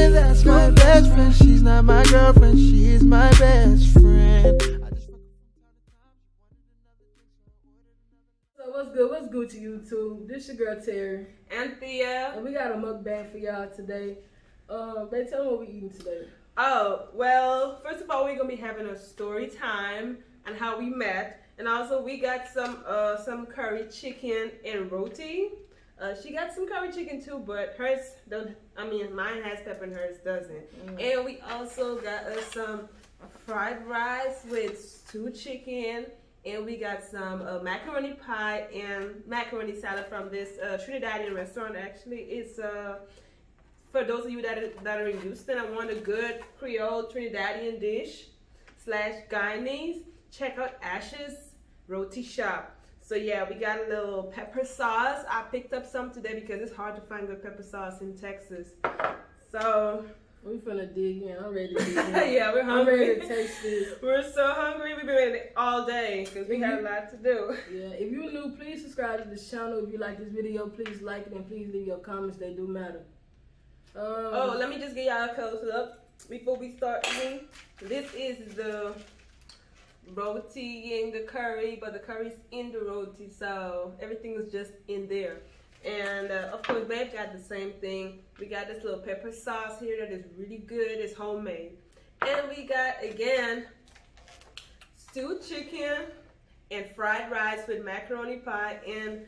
And that's my best friend. She's not my girlfriend, she is my best friend. So what's good? What's good to YouTube? This your girl Terry and Thea. And we got a mukbang for y'all today. They tell them what we eating today. Oh, well, first of all, we're gonna be having a story time and how we met. And also we got some curry chicken and roti. She got some curry chicken too, but hers don't. I mean, mine has pepper and hers doesn't. And we also got us some fried rice with stewed chicken, and we got some macaroni pie and macaroni salad from this Trinidadian restaurant. Actually, it's for those of you that are in Houston and want a good Creole Trinidadian dish / Guyanese, check out Ash's Roti Shop. So yeah, we got a little pepper sauce. I picked up some today because it's hard to find good pepper sauce in Texas. So we finna dig in. I'm ready to dig in. Yeah, we're hungry. I'm ready to taste this. We're so hungry. We've been waiting all day because we got a lot to do. Yeah, if you're new, please subscribe to this channel. If you like this video, please like it and please leave your comments. They do matter. Let me just get y'all a close up before we start eating. This is the roti and the curry, but the curry's in the roti, so everything is just in there. And of course, babe got the same thing. We got this little pepper sauce here that is really good. It's homemade. And we got, again, stewed chicken and fried rice with macaroni pie and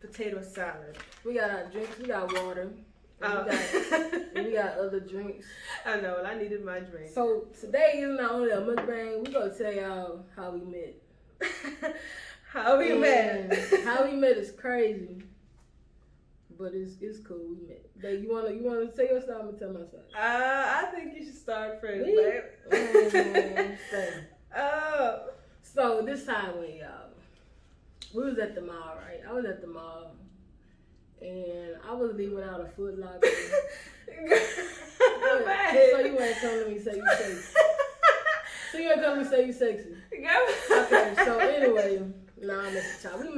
potato salad. We got our drinks. We got water. And we got other drinks. I know, I needed my drink. So today is not only a mukbang, we're going to tell y'all how we met. How we met. How we met is crazy. But it's cool, we met. Babe, you wanna say your side? I'm gonna tell my side. I think you should start first, babe. So this time when y'all, we was at the mall, right? I was at the mall, and I was leaving out a Foot Locker. So you ain't telling me say you sexy. So you ain't telling me say you sexy. Okay. So anyway, nah, I'm at the top. We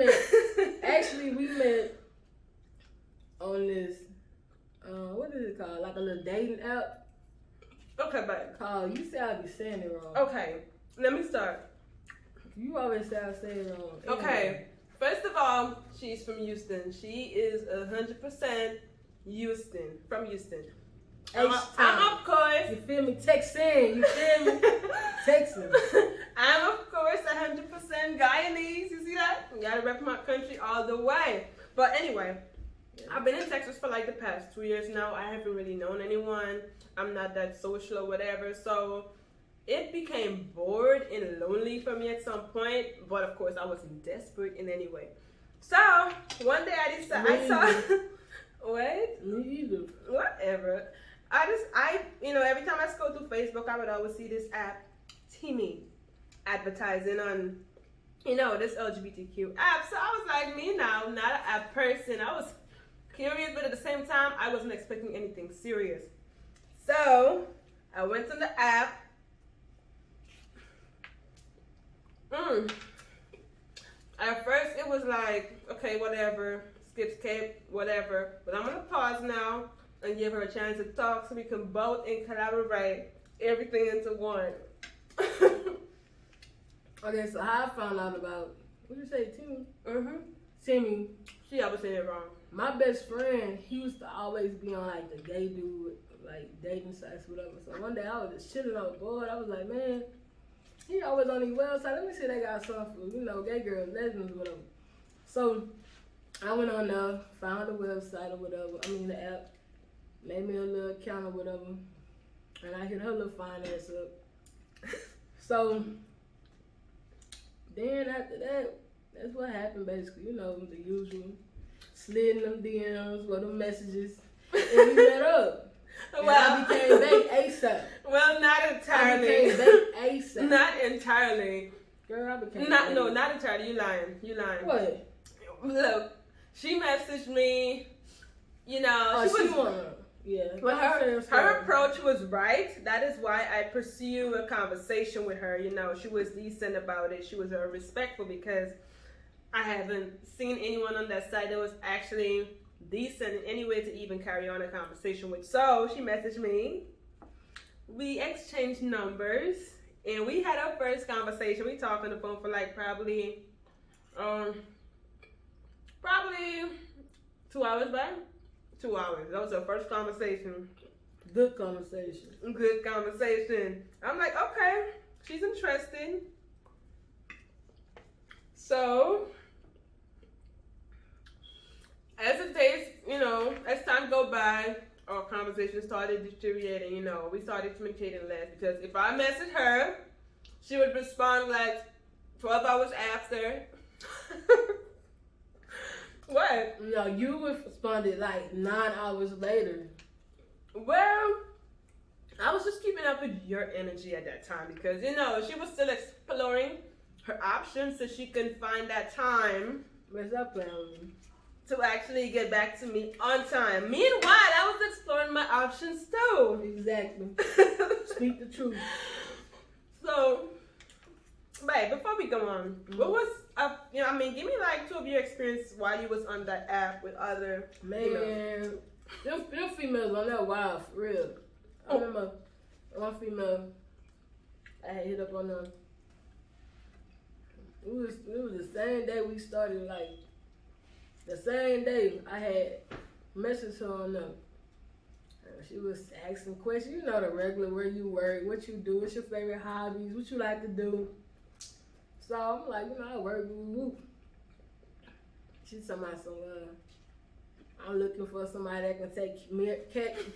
met on this, what is it called? Like a little dating app. Okay, babe. Called, you say I be saying it wrong. Okay, let me start. You always say I say it wrong. Anyway. Okay, first of all, she's from Houston. She is 100% Houston, from Houston. I'm of course. You feel me? Texan, you feel me? Texan. I'm of course 100% Guyanese. You see that? You gotta rep my country all the way. But anyway. I've been in Texas for like the past 2 years now. I haven't really known anyone. I'm not that social or whatever. So it became bored and lonely for me at some point. But of course, I wasn't desperate in any way. So one day I decided, I saw, what? Me either. Whatever. Every time I scroll through Facebook, I would always see this app, Teamy, advertising on, this LGBTQ app. So I was like, me now, not an app person. I was curious, but at the same time, I wasn't expecting anything serious. So I went on the app. At first, it was like, okay, whatever, skip, whatever. But I'm gonna pause now and give her a chance to talk so we can both and collaborate everything into one. Okay, so how I found out about, what did you say, Timmy? Timmy. She always said it wrong. My best friend, he used to always be on like the gay dude, like dating sites, whatever. So one day I was just chilling on board. I was like, man, he always on these websites. Let me see they got something for, gay girls, lesbians, whatever. So I went on there, found the website or whatever. The app, made me a little account or whatever. And I hit her little fine ass up. So then after that, that's what happened basically, the usual. Slid in them DMs or them messages, and we met up. And I became bait ASAP. Well, not entirely. I became bait ASAP. Not entirely. Girl, I became No, not entirely. You lying. What? Look, she messaged me, she was... Yeah. But her approach was right. That is why I pursue a conversation with her. She was decent about it. She was respectful because I haven't seen anyone on that site that was actually decent in any way to even carry on a conversation with. So she messaged me. We exchanged numbers, and we had our first conversation. We talked on the phone for like probably 2 hours, back. 2 hours. That was our first conversation. Good conversation. Good conversation. I'm like, okay, she's interesting. So, as the days, as time go by, our conversation started deteriorating, we started communicating less because if I messaged her, she would respond like 12 hours after. What? No, you responded like 9 hours later. Well, I was just keeping up with your energy at that time because, she was still exploring her options so she can find that time Where's that playing with me? to actually get back to me on time. Meanwhile, I was exploring my options too. Exactly. Speak the truth. So, babe, before we go on, what was, give me like 2 of your experience while you was on that app with other Man, them females on that wild, for real. I remember one female I had hit up on them. It was the same day we started, like, the same day I had messaged her on them. She was asking questions, the regular, where you work, what you do, what's your favorite hobbies, what you like to do. So I'm like, I work, woo. She's talking about I'm looking for somebody that can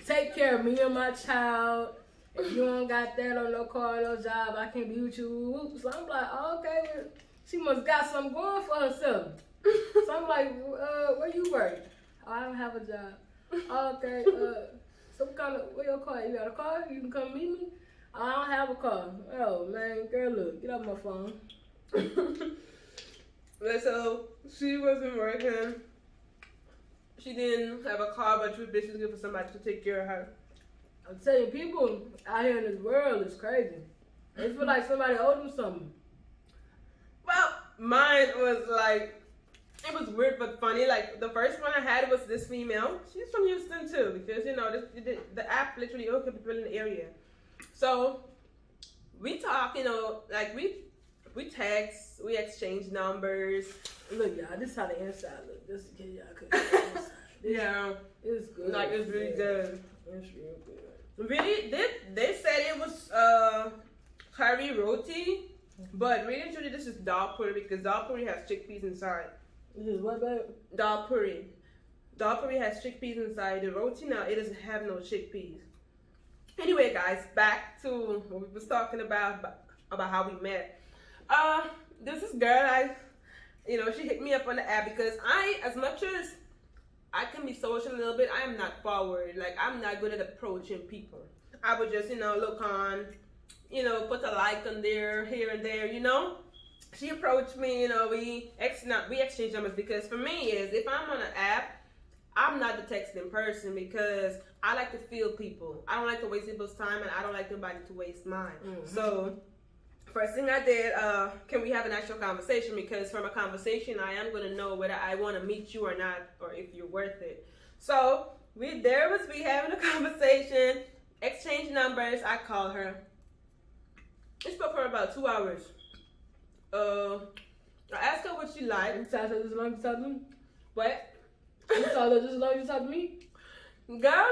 take care of me and my child. If you don't got that or no car, no job, I can't be with you. So I'm like, okay, well, she must got something going for herself. So I'm like, where you work? Oh, I don't have a job. Okay, where your car? You got a car? You can come meet me? I don't have a car. Oh man, girl, look, get off my phone. So she wasn't working. She didn't have a car, but she was basically looking for somebody to take care of her. I'm telling you, people out here in this world is crazy. They feel like somebody owed them something. Well, mine was like, it was weird but funny. Like, the first one I had was this female. She's from Houston too, because, the app literally opened people in the area. So, we talk, like, we text, we exchange numbers. Look, y'all, this is how the inside look. Just in case y'all couldn't see the inside. Yeah. It's good. Like, it's really good. It's real good. Really, they said it was curry roti, but really truly this is dal puri because dal puri has chickpeas inside. This is what, babe? Dal puri. Dal puri has chickpeas inside. The roti now, it doesn't have no chickpeas. Anyway, guys, back to what we was talking about how we met. There's this girl, she hit me up on the app because as much as I can be social a little bit, I am not forward. Like, I'm not good at approaching people. I would just, look on, put a like on there, here and there, She approached me, we exchanged numbers because for me if I'm on an app, I'm not the texting person because I like to feel people. I don't like to waste people's time and I don't like nobody to waste mine. Mm-hmm. So, first thing I did, can we have an actual conversation? Because from a conversation, I am going to know whether I want to meet you or not, or if you're worth it. So, we having a conversation, exchange numbers. I called her. I spoke for about 2 hours. I asked her what she liked. You talked to her just as long as you talked to me? What? You talked to her just as long as you talked to me? Girl.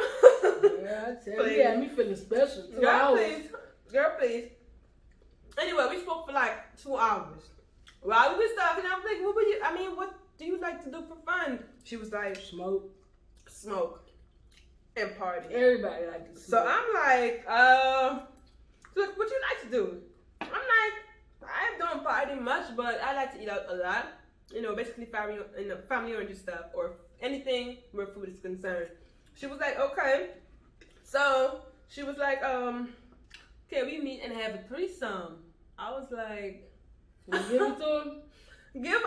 Yeah, I tell you. You had me feeling special. 2 hours. Girl, please. Anyway, we spoke for like 2 hours. While we was talking, I was like, what do you like to do for fun? She was like, smoke, and party. Everybody like to smoke. So I'm like, so what you like to do? I'm like, I don't party much, but I like to eat out a lot. Basically family-oriented stuff or anything where food is concerned. She was like, okay. So she was like, can we meet and have a threesome? I was like, can you give it to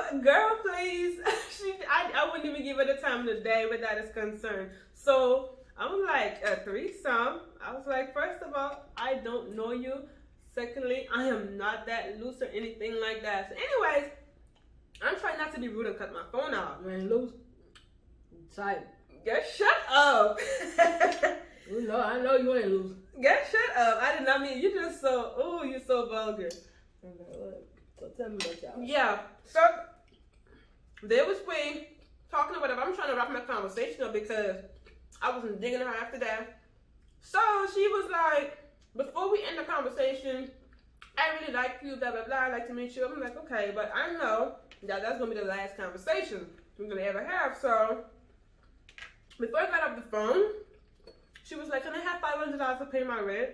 him? Girl, please. I wouldn't even give her the time of the day where that is concerned. So I'm like, a threesome? I was like, first of all, I don't know you. Secondly, I am not that loose or anything like that. So anyways, I'm trying not to be rude and cut my phone off. Man, loose. type. Girl, shut up. You know, I know you ain't losing. Girl, shut up. I did not mean you just so. Ooh, you're so vulgar. Okay, what? So tell me about y'all. Yeah. So there was we talking about it. I'm trying to wrap my conversation up because I wasn't digging her after that. So she was like, before we end the conversation, I really like you, blah, blah, blah. I'd like to meet you. I'm like, okay, but I know that that's going to be the last conversation we're going to ever have. So before I got off the phone, she was like, can I have $500 to pay my rent?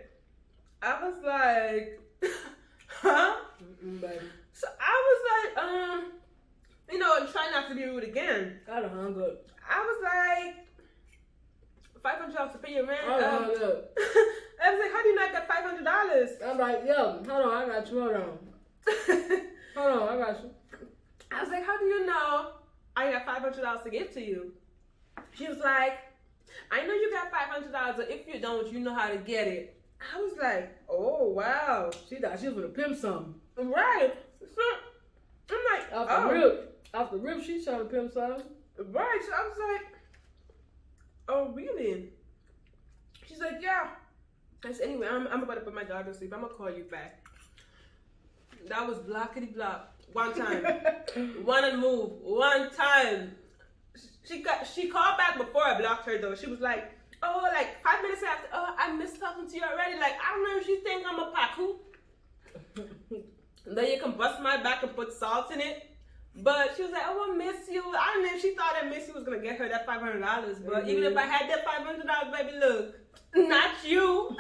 I was like, huh? Baby. So I was like, you know, try not to be rude again. I done hung up. I was like, $500 to pay your rent? I done hung up. I was like, how do you not get $500? I'm like, yo, hold on, I got you, hold on. Hold on, I got you. I was like, how do you know I got $500 to give to you? She was like, I know you got $500, but if you don't, you know how to get it. I was like, oh, wow. She thought she was gonna pimp something. Right. So, I'm like, Off the rip, she trying to pimp something. Right. So I was like, oh, really? She's like, yeah. I said, anyway, I'm about to put my daughter to sleep. I'm going to call you back. That was blockity block. One time. One and move. One time. She called back before I blocked her, though. She was like, oh, like 5 minutes after, oh, I missed talking to you already. Like, I don't know if she think I'm a paku. Then you can bust my back and put salt in it. But she was like, oh, I miss you. I don't know if she thought that Missy was going to get her that $500. But even if I had that $500, baby, look, not you.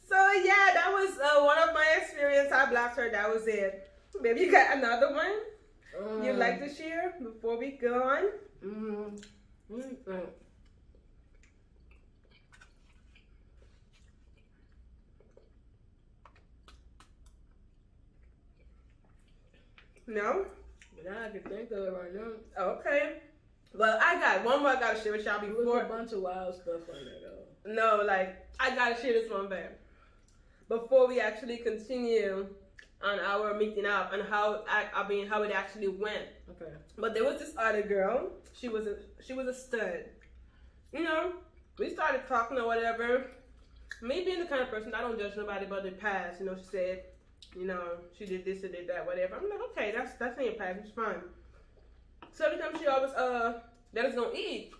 So, yeah, that was one of my experience. I blocked her. That was it. Maybe you got another one you'd like to share before we go on? No? But now I can think of it right now. Okay. Well, I got one more I got to share with y'all It was before. a bunch of wild stuff like that, though. No, like, I gotta share this one back. Before we actually continue on our meeting up and how it actually went. Okay. But there was this other girl. She was a stud. You know, we started talking or whatever. Me being the kind of person, I don't judge nobody about their past. You know, she said, you know, she did this or did that, whatever. I'm like, okay, that's in your past, it's fine. So every time she always let us go eat,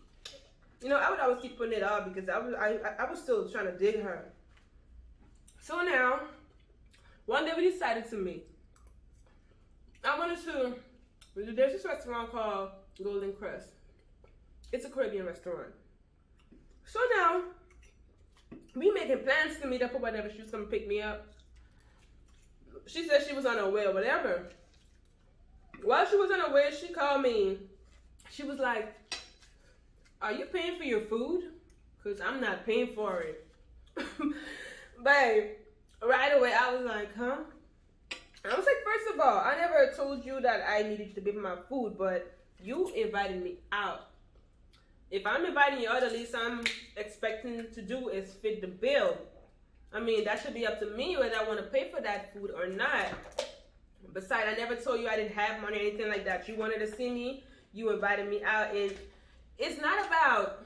you know, I would always keep putting it off because I was still trying to dig her. So now, one day we decided to meet. There's this restaurant called Golden Crest. It's a Caribbean restaurant. So now, we making plans to meet up or whatever. She was gonna pick me up. She said she was on her way or whatever. While she was on her way, she called me. She was like, are you paying for your food? Because I'm not paying for it. Babe, right away I was like, huh? I was like, first of all, I never told you that I needed you to pay for my food, but you invited me out. If I'm inviting you out, at least I'm expecting to do is fit the bill. I mean, that should be up to me whether I want to pay for that food or not. Besides, I never told you I didn't have money or anything like that. You wanted to see me, you invited me out, and it's not about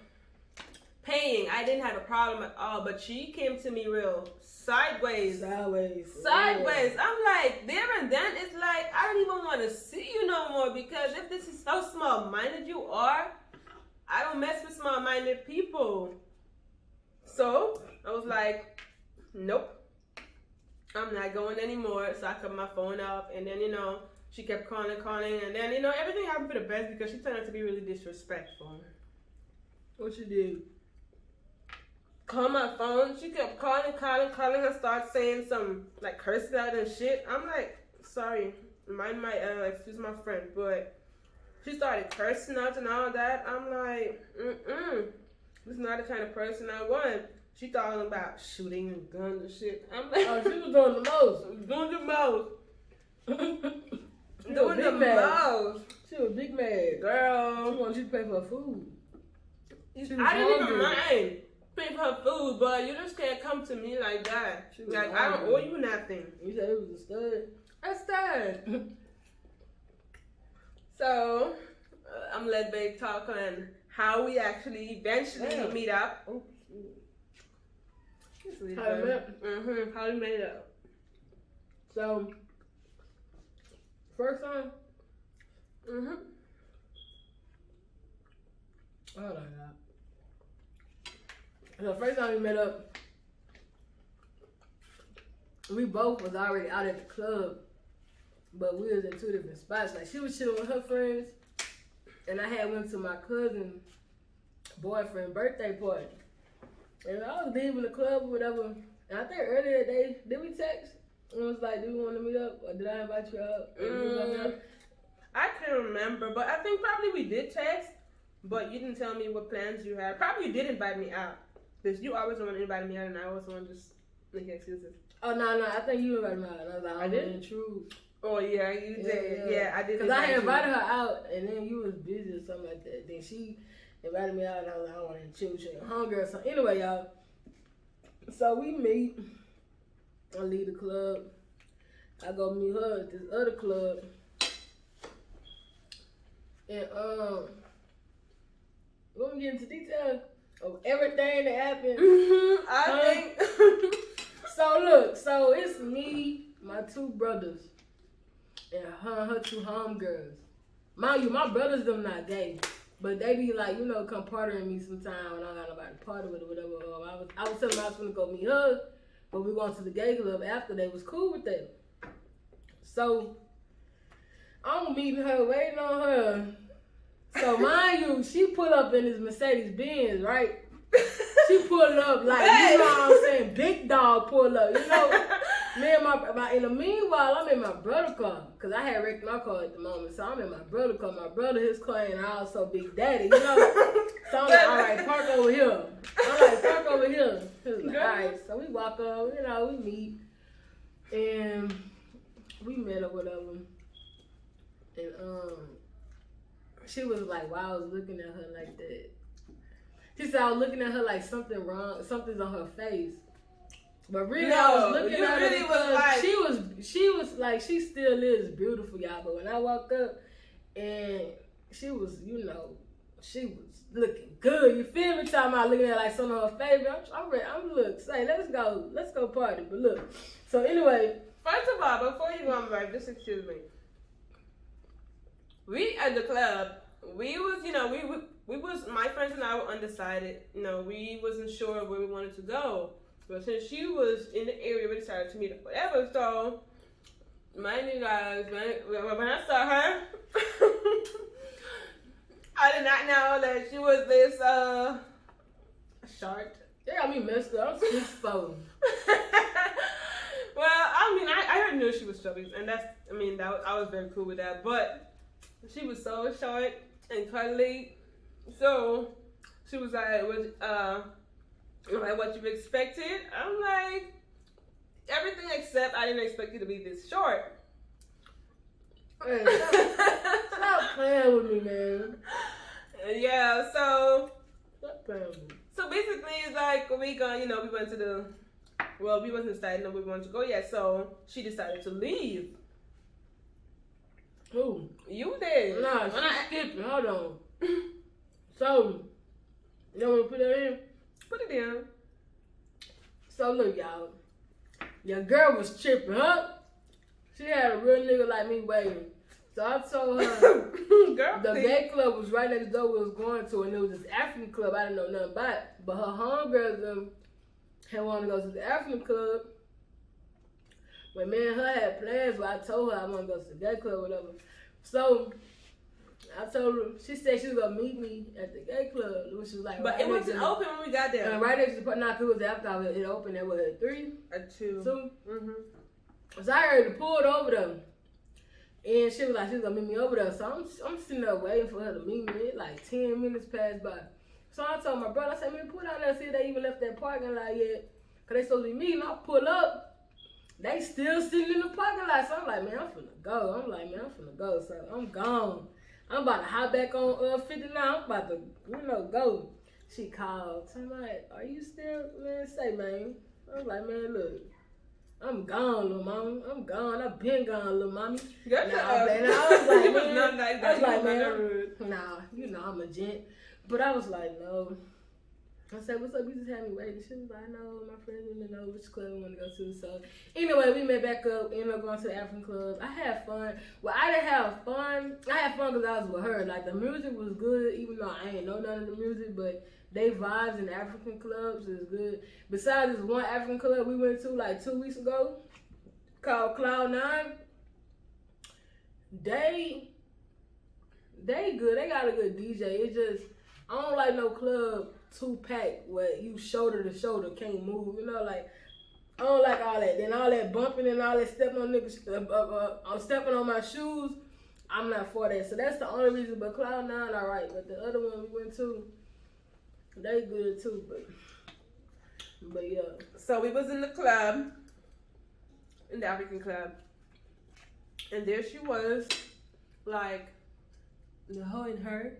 paying. I didn't have a problem at all, but she came to me real sideways. Sideways. I'm like, there and then, it's like, I don't even want to see you no more because if this is how small-minded you are, I don't mess with small-minded people. So, I was like, nope. I'm not going anymore. So I cut my phone off, and then, you know, she kept calling, and then, you know, everything happened for the best because she turned out to be really disrespectful. What you did? Call my phone. She kept calling and start saying some, like, curses out and shit. I'm like, sorry, mind my, excuse my friend, but she started cursing out and all that. I'm like, this is not the kind of person I want. She talking about shooting and guns and shit. I'm like, oh, she was doing the most. Doing the most. Doing the most. She was big mad. Girl. She wanted you to pay for her food. I didn't even mind paying for her food, but you just can't come to me like that. Like, I don't owe you nothing. You said it was a stud? A stud. So, I'm let Babe talk on how we actually eventually meet up. Oh, How we met? How we made up. So, first time. Oh my God. So first time we met up, we both was already out at the club, but we was in two different spots. Like she was chilling with her friends, and I had went to my cousin's boyfriend birthday party. And I was leaving the club or whatever. And I think earlier that day, did we text? And it was like, do we want to meet up? Or did I invite you out? I can't remember, but I think probably we did text, but you didn't tell me what plans you had. Probably you did invite me out. Because you always the one invited me out, and I was the one just making excuses. Oh, no, I think you invited me out. And I was like, I didn't intrude. Oh, yeah, you did. Yeah, I did. Because I had invited her out, and then you was busy or something like that. Then she invited me out, and I was like, I don't want to intrude. She ain't hungry or something. Anyway, y'all. So we meet. I leave the club. I go meet her at this other club. And, we want to get into detail of everything that happened. I think. So look, so it's me, my two brothers, and her two homegirls. Mind you, my brothers them not gay, but they be like, come partying me sometime when I got nobody to party with or whatever. I was telling them I was gonna go meet her, but we going to the gay club after. They was cool with that. So I'm meeting her, waiting on her. So mind you, she pull up in this Mercedes Benz, right? She pulled up like, you know what I'm saying? Big dog pulled up, Me and my in the meanwhile, I'm in my brother's car. Because I had wrecked my car at the moment. So I'm in my brother's car. My brother, his car, and I also Big Daddy, So I'm like, all right, park over here. He was like, all right. So we walk up, we meet. And we met or whatever. And she was like, wow, I was looking at her like that. She said I was looking at her like something wrong, something's on her face. But really, I was looking at her because she was like, she still is beautiful, y'all. But when I walked up, and she was, she was looking good. You feel me? Talking about looking at like something on her face. I'm look, say, let's go party. But look, so anyway. First of all, before you go on, right, just excuse me. We at the club, we was, we was, my friends and I were undecided. We wasn't sure where we wanted to go. But since she was in the area, we decided to meet up, whatever. So, mind you guys, when I saw her, I did not know that she was this, short. They got me messed up. I'm 6'4". Well, I already knew she was chubby, and I was very cool with that. But she was so short and cuddly. So she was like, what you expected? I'm like, everything except I didn't expect you to be this short. Hey, stop playing with me, man. Yeah, so stop playing with me. So basically, it's like we went to we wasn't deciding where we wanted to go yet. So she decided to leave. Who? You did. Nah, she's skipping. Hold on. So, you want to put that in? Put it in. So, look, y'all. Your girl was tripping, huh? She had a real nigga like me waiting. So, I told her the gay club was right next door we was going to, and it was this African club I didn't know nothing about. But her homegirls had wanted to go to the African club. When me and her had plans, I told her I want to go to the gay club or whatever. So, I told her, she said she was going to meet me at the gay club, which was like... But it wasn't open when we got there. And right next to the park, it was after it opened at what, at 3? At 2. 2? Mm-hmm. So I heard her pulled over them. And she was like, she was going to meet me over there. So I'm sitting there waiting for her to meet me. Like 10 minutes passed by. So I told my brother, I said, man, pull down there and see if they even left that parking lot yet. Because they supposed to be meeting. I pull up. They still sitting in the parking lot. So I'm like, man, I'm finna go. So I'm gone. I'm about to hop back on 59. I'm about to, go. She called. So I'm like, are you still, man, say, man. I'm like, man, look. I'm gone, little mama. I'm gone. I've been gone, little mommy. Girl, Nah, shut up. man, I was like, You was man, not like I was that. like, You was man, not rude. nah, you know I'm a gent. But I was like, no. I said, what's up? You just had me waiting. She was like, no, my friends didn't know which club we want to go to. So anyway, we met back up, ended up going to the African club. I had fun. Well, I didn't have fun. I had fun because I was with her. Like, the music was good, even though I ain't know none of the music, but they vibes in African clubs is good. Besides this one African club we went to like 2 weeks ago called Cloud9, they good. They got a good DJ. It just, I don't like no club too packed where you shoulder to shoulder can't move. You know, like, I don't like all that. Then all that bumping and all that stepping on niggas, I'm stepping on my shoes. I'm not for that. So that's the only reason. But Cloud9, all right. But the other one we went to, they good too. But yeah. So we was in the club, in the African club, and there she was, like, the hoe in her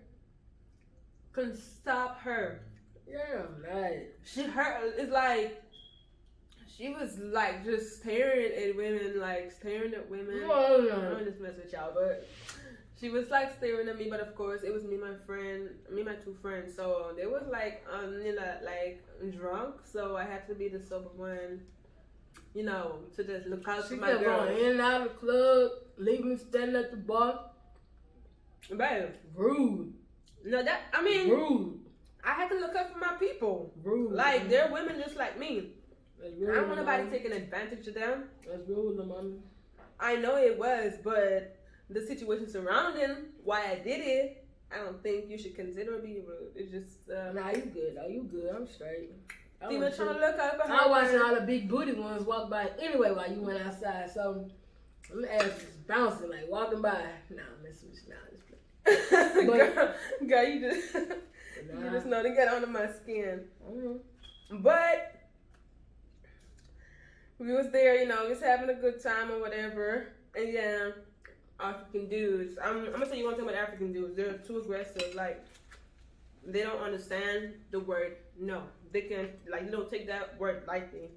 couldn't stop her. Yeah, nice. It's like she was like just staring at women, like staring at women. I'm just messing with y'all, but she was like staring at me. But of course, it was me, my my two friends. So they was like, you know, like drunk. So I had to be the sober one, you know, to just look out for She my kept girl. going in and out of the club, leaving me standing at the bar. Babe, Rude. no, that I mean, Rude. I had to look up for my people. Rude. Like they're women just like me. That's I rude, don't want nobody Mama. taking advantage of them. That's rude, Mama. I know it was, but the situation surrounding why I did it, I don't think you should consider being rude. It's just Nah, you good. Oh, you good. I'm straight. I female was trying to look out for her. I watching all the big booty ones walk by anyway while you went outside. So them ass was bouncing, like walking by. Nah, I'm messing with you. Nah, just play. girl, you just Nah. you just know to get under my skin. Mm-hmm. But we was there, you know, just having a good time or whatever. And yeah, African dudes. I'm gonna tell you one thing about African dudes. They're too aggressive. Like they don't understand the word no. They can like they don't take that word lightly.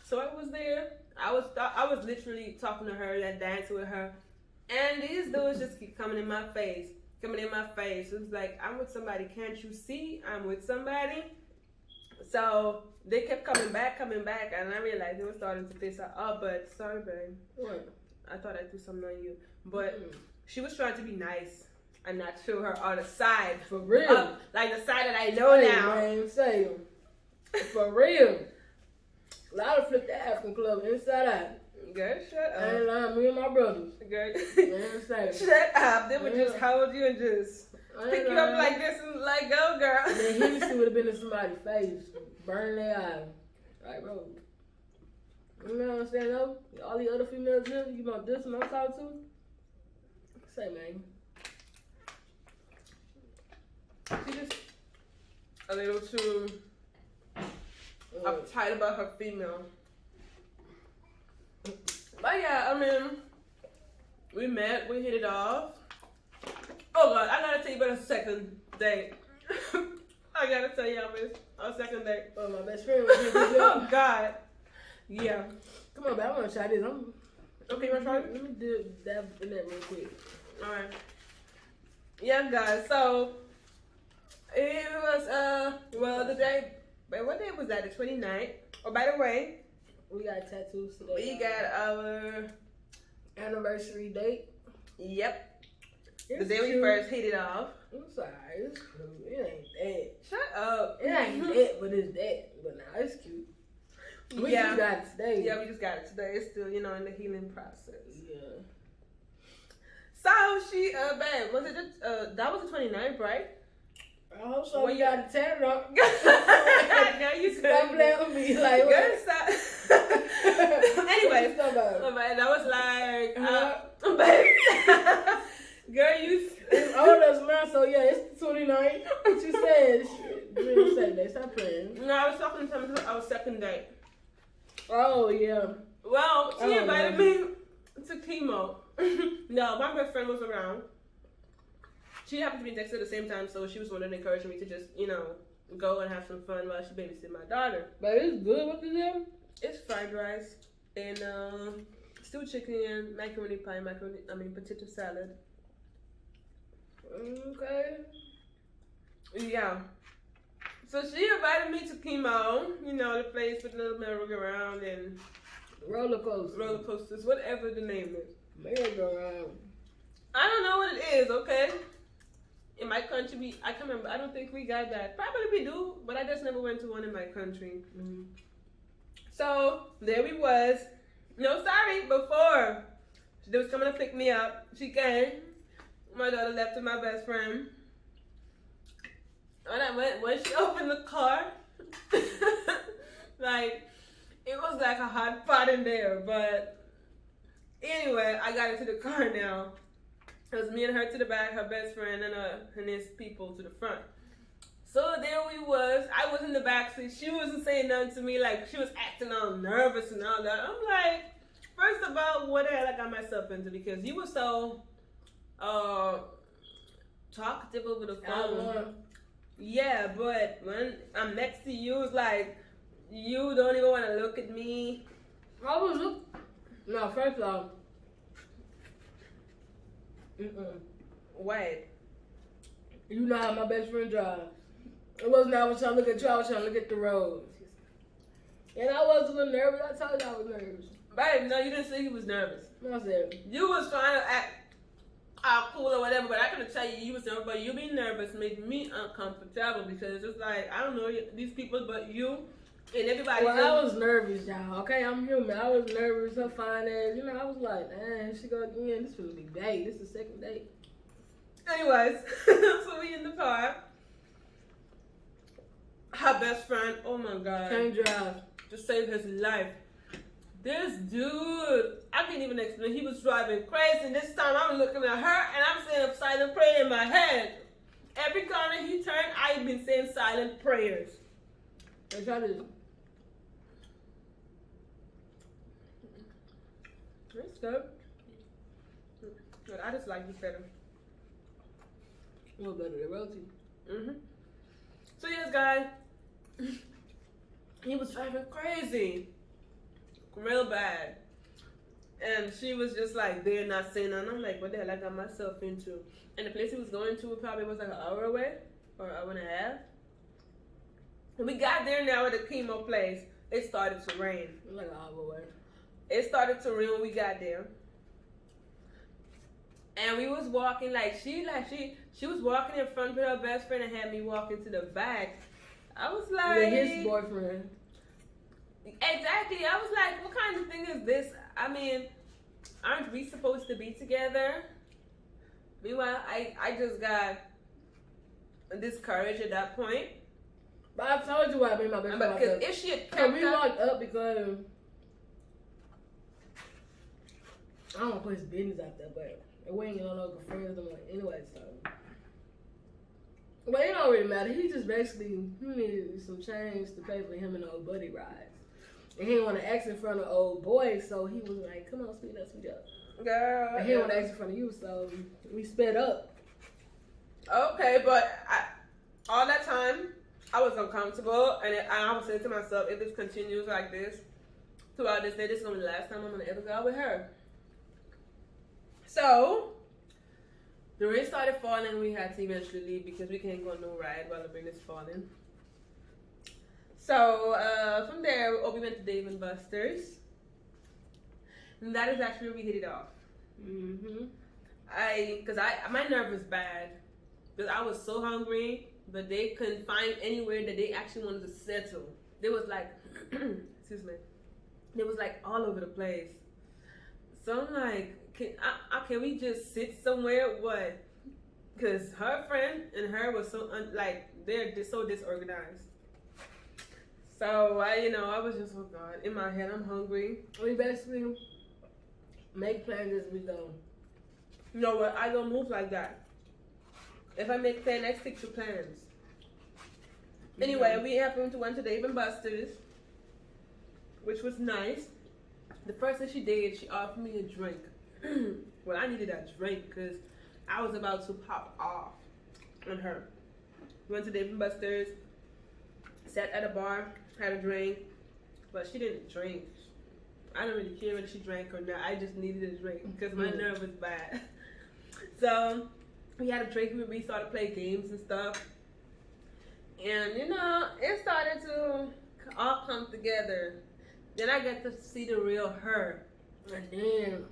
So I was there. I was literally talking to her and dancing with her, and these dudes just keep coming in my face. It was like, I'm with somebody. Can't you see? I'm with somebody. So they kept coming back, and I realized they were starting to piss her off. But sorry, babe. What? I thought I threw something on you. But she was trying to be nice and not show her other side. For real. Like the side that I know now. Man, say for real. A lot of flip the African club inside out. Girl, shut I ain't up. lying, me and my brothers. Girl, Man, say. shut up. They would just hold you and just I ain't pick you up lying. like this and like, go, girl. And then Hennessy would have been in somebody's face, burning their eye. Like, bro. You know what I'm saying, though? All the other females here, you want this and I'm talking to? Say, man. She just a little too uptight about her female. But yeah, I mean, we met, we hit it off. Oh God, I gotta tell you about a second date. I gotta tell y'all this, our second date. Oh, my best friend was here. Oh God, yeah. Come on, man, I want to try this. Okay, you wanna try it? Let me do that in that real quick. All right. Yeah, guys. So it was well the day. Wait, what day was that? The 29th. Oh, by the way, We got tattoos today. we got our anniversary date. yep. The It's day we cute. first hit it off. It's alright. It's cool. It ain't Shut up. that. It ain't that, but it's that. But now it's cute. We yeah. just got it today. Yeah, we just got it today. It's still, you know, in the healing process. Yeah. So she, babe, was it just, that was the 29th, right? I hope so. Well, We you- got it tatted up. Girl, you Stop could. playing with me. Like, Girl, what? stop. Anyways, Stop about it. oh, man, that was like, Uh-huh. babe. Girl, you. It's old as man, so yeah, it's the 29th. What you said? Dream Saturday. Stop playing. No, I was talking to him about our second date. Oh, yeah. Well, she Oh, invited no. me to chemo. No, my best friend was around. She happened to be next at the same time, so she was wanting to encourage me to just, you know, go and have some fun while she babysitting my daughter. But it's good. What is it? It's fried rice. and stewed chicken, macaroni pie, potato salad. Okay. Yeah. So she invited me to chemo, you know, the place with the merry-go-round and Roller coaster. roller coasters, whatever the name is. Merry-go-round. I don't know what it is, okay? In my country, I can't remember. I don't think we got that. Probably we do, but I just never went to one in my country. Mm-hmm. So there we was. No, sorry, before they was coming to pick me up, she came. My daughter left with my best friend. When she opened the car, like, it was like a hot pot in there. But anyway, I got into the car now. It was me and her to the back, her best friend, and his people to the front. So there we was. I was in the back seat. She wasn't saying nothing to me. Like, she was acting all nervous and all that. I'm like, first of all, what the hell I got myself into? Because you were so talkative over the phone. Yeah, but when I'm next to you, it's like, you don't even want to look at me. I was no, first off. Wait. You know how my best friend drives. It wasn't I was trying to look at you, I was trying to look at the road. And I was a little nervous. I told you I was nervous. Babe, no, you didn't say you was nervous. I said, You was trying to act cool or whatever, but I couldn't tell you was nervous. But you being nervous made me uncomfortable because it's like, I don't know these people, but you and everybody. well, I was nervous, y'all. Okay, I'm human. I was nervous. Her fine ass. You know, I was like, man, she go again. This will be date. This is the second date. Anyways, so we in the car. Her best friend, oh my god, Can't drive. to save his life. This dude, I can't even explain. He was driving crazy, and this time I'm looking at her, and I'm saying silent prayer in my head. Every corner he turned, I've been saying silent prayers. They try to. It's good. But I just like this better. No better than roti. So yes, guys, he was driving crazy, real bad, and she was just like there, not saying nothing. I'm like, what the hell I got myself into? And the place he was going to probably was like an hour away or an hour and a half. When we got there now at the chemo place, it started to rain. Like an hour away. It started to rain when we got there. And we was walking she was walking in front with her best friend and had me walking to the back. I was like, With his boyfriend. Exactly. I was like, what kind of thing is this? I mean, aren't we supposed to be together? Meanwhile, I just got discouraged at that point. But I told you why I made my best friend. Because if she had So kept we walked up because I don't want to put his business out there, but we ain't gonna know good friends. I'm like, anyway, so. But it don't really matter. He just basically he needed some change to pay for him and old buddy rides. And he didn't want to act in front of old boys, so he was like, come on, speed up. girl. And he didn't want to act in front of you, so we sped up. Okay, but all that time, I was uncomfortable, and I was saying to myself, if this continues like this throughout this day, this is gonna be the last time I'm gonna ever go out with her. So the rain started falling. We had to eventually leave because we can't go on no ride while the rain is falling. So from there, we went to Dave and Buster's, and that is actually where we hit it off. My nerve was bad because I was so hungry, but they couldn't find anywhere that they actually wanted to settle. They was like, excuse me, they was like all over the place. So I'm like, can we just sit somewhere? What? Because her friend and her was so they're just so disorganized. So I was just, oh God, in my head, I'm hungry. We basically make plans as we go. You know what? I don't move like that. If I make plans, I stick to plans. Anyway, we happened to went to Dave and Buster's, which was nice. The first thing she did, she offered me a drink. Well, I needed that drink because I was about to pop off on her. Went to Dave and Buster's, sat at a bar, had a drink, but she didn't drink. I don't really care whether she drank or not. I just needed a drink because my nerve was bad. So we had a drink. We started playing games and stuff. And, you know, it started to all come together. Then I got to see the real her. And then,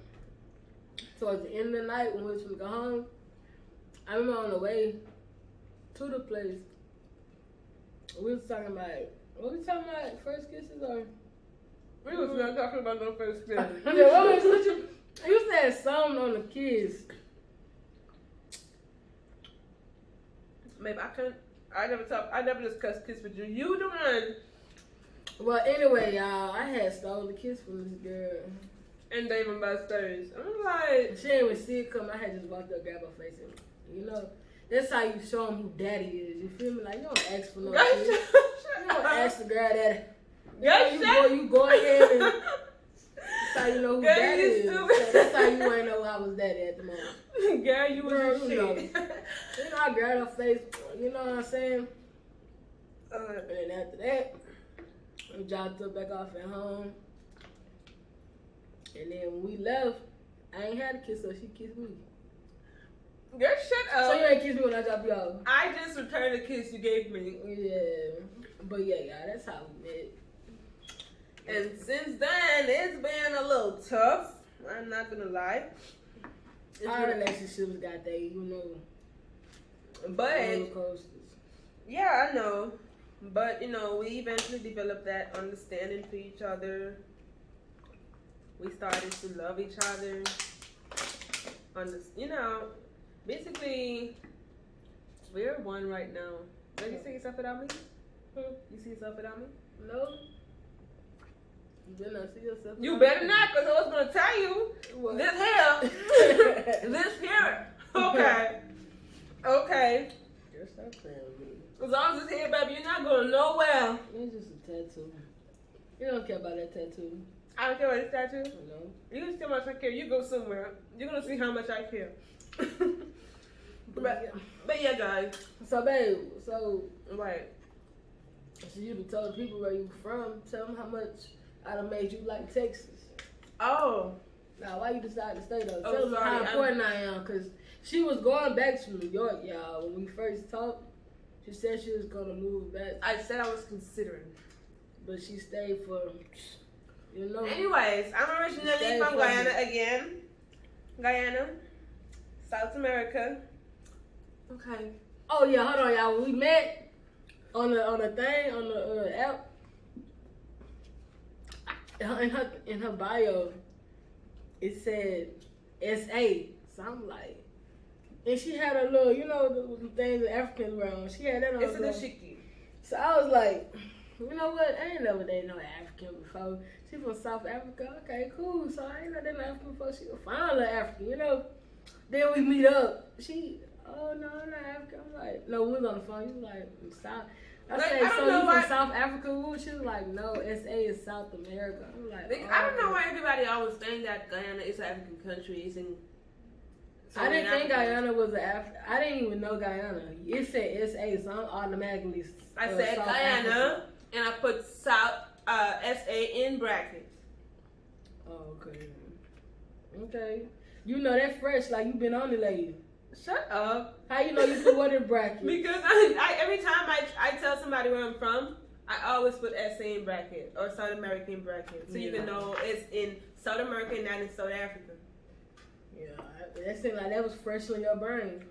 towards the end of the night when we was going to go home, I remember on the way to the place, we was talking about, what we talking about, first kisses or? We was not talking about no first kiss. You said something on the kiss. Maybe I never discussed kiss with you. You the one. Well, anyway, y'all, I had stolen a kiss from this girl. And Dave and Buster's. I'm like, She didn't even see it come. I had just walked up, grabbed her face, and you know, that's how you show them who daddy is. You feel me? Like, you don't ask for no kiss. You don't ask the girl that. You go ahead and that's how you know who daddy is. So that's how you ain't know I was daddy at the moment. Girl, you was You know, I grabbed her face. You know what I'm saying? And after that, we dropped her back off at home. And then when we left, I ain't had a kiss her. She kissed me. Girl, shut up. So you ain't kissed me when I dropped you off? I just returned the kiss you gave me. Yeah. But yeah, that's how we met. And since then, it's been a little tough. I'm not gonna lie. Our relationships got that, you know. But roller coasters. yeah, I know. But you know, we eventually developed that understanding for each other. We started to love each other. You know, basically, we're one right now. Do you see yourself without me? You see yourself without me? No. You better not see yourself. You better not, because I was going to tell you. What? This here. This here. Okay. Okay. Just stop playing with me. As long as it's here, baby, you're not going nowhere. It's just a tattoo. You don't care about that tattoo. I don't care about this tattoo. No. You can see how much I care. You go somewhere. You're going to see how much I care. But yeah, guys. So, babe, Right. so you done told the people where you from. Tell them how much I done made you like Texas. Oh. Now, why you decided to stay though? Oh, Tell them sorry, how important I am, because she was going back to New York, y'all. When we first talked, she said she was going to move back, I said I was considering. but she stayed for, you know. Anyways, I'm originally Stay from for Guyana me. again. Guyana. South America. Okay. Oh, yeah, hold on, y'all. When we met on the app, in her bio, it said SA. So I'm like, and she had a little, you know, the things the Africans wear on. She had that on. It's a her- dashiki. So I was like, you know what? I ain't never dated no African before. She from South Africa. Okay, cool. So I ain't never dated no African before. She was fine little African, you know. Then we meet up. She, oh no, I'm not African. I'm like, no, we was on the phone. You was like, I'm South. I Like, said, I don't so know you why- from South Africa? Ooh, she was like, no, SA is South America. I'm like, I don't know oh. why everybody always think that Guyana is an African country. It's in. I didn't think Africa. Guyana was an African. I didn't even know Guyana. It said SA, so I'm automatically. I said South Guyana, Africa. and I put South SA in brackets. Oh, okay. Okay. You know that fresh, like you been on it lately. Shut up. How you know you put what in bracket? Because I every time I tell somebody where I'm from, I always put SA in bracket or South America in bracket, so you Yeah. can know it's in South America and not in South Africa. Yeah, that seemed like that was fresh on your brain.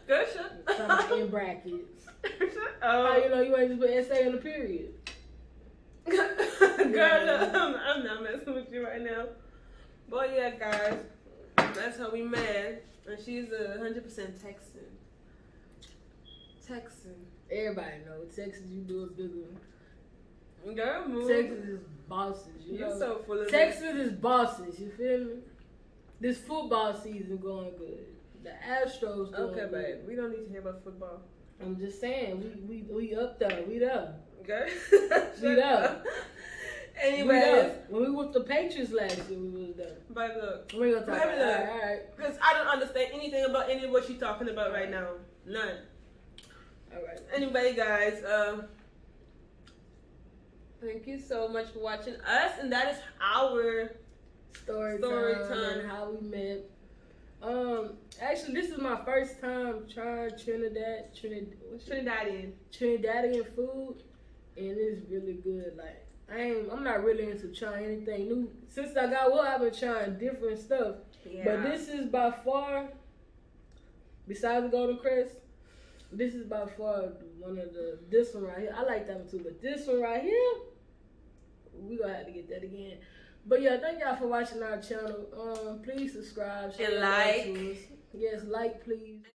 Good shut. Something in brackets. Shut How up. you know you ain't just put SA in the period? Girl, look, I'm not messing with you right now. But yeah, guys, that's how we met. And she's 100% Texan. Texan. Everybody knows Texas. You do it bigger. Girl, move. Texas is bosses. You You're know? so full of Texas is bosses. You feel me? This football season going good. The Astros doing Okay, good. babe. We don't need to hear about football. I'm just saying, we up there. We there. Girl. We there. We Anyways. there. When we whooped the Patriots last year, we was there. But look. We gonna talk Baby, about look. it. All right. Because I don't understand anything about any of what she's talking about right now. None. All right. Anyway, guys, Thank you so much for watching us, and that is our Story time. and how we met. Actually, this is my first time trying Trinidadian food, and it's really good. Like I'm not really into trying anything new. Since I got I've been trying different stuff. Yeah. But this is by far, besides the Golden Crest, this is by far this one right here. I like that one too, but this one right here, we gonna have to get that again. But yeah, thank y'all for watching our channel. Please subscribe, and like. Yes, like please.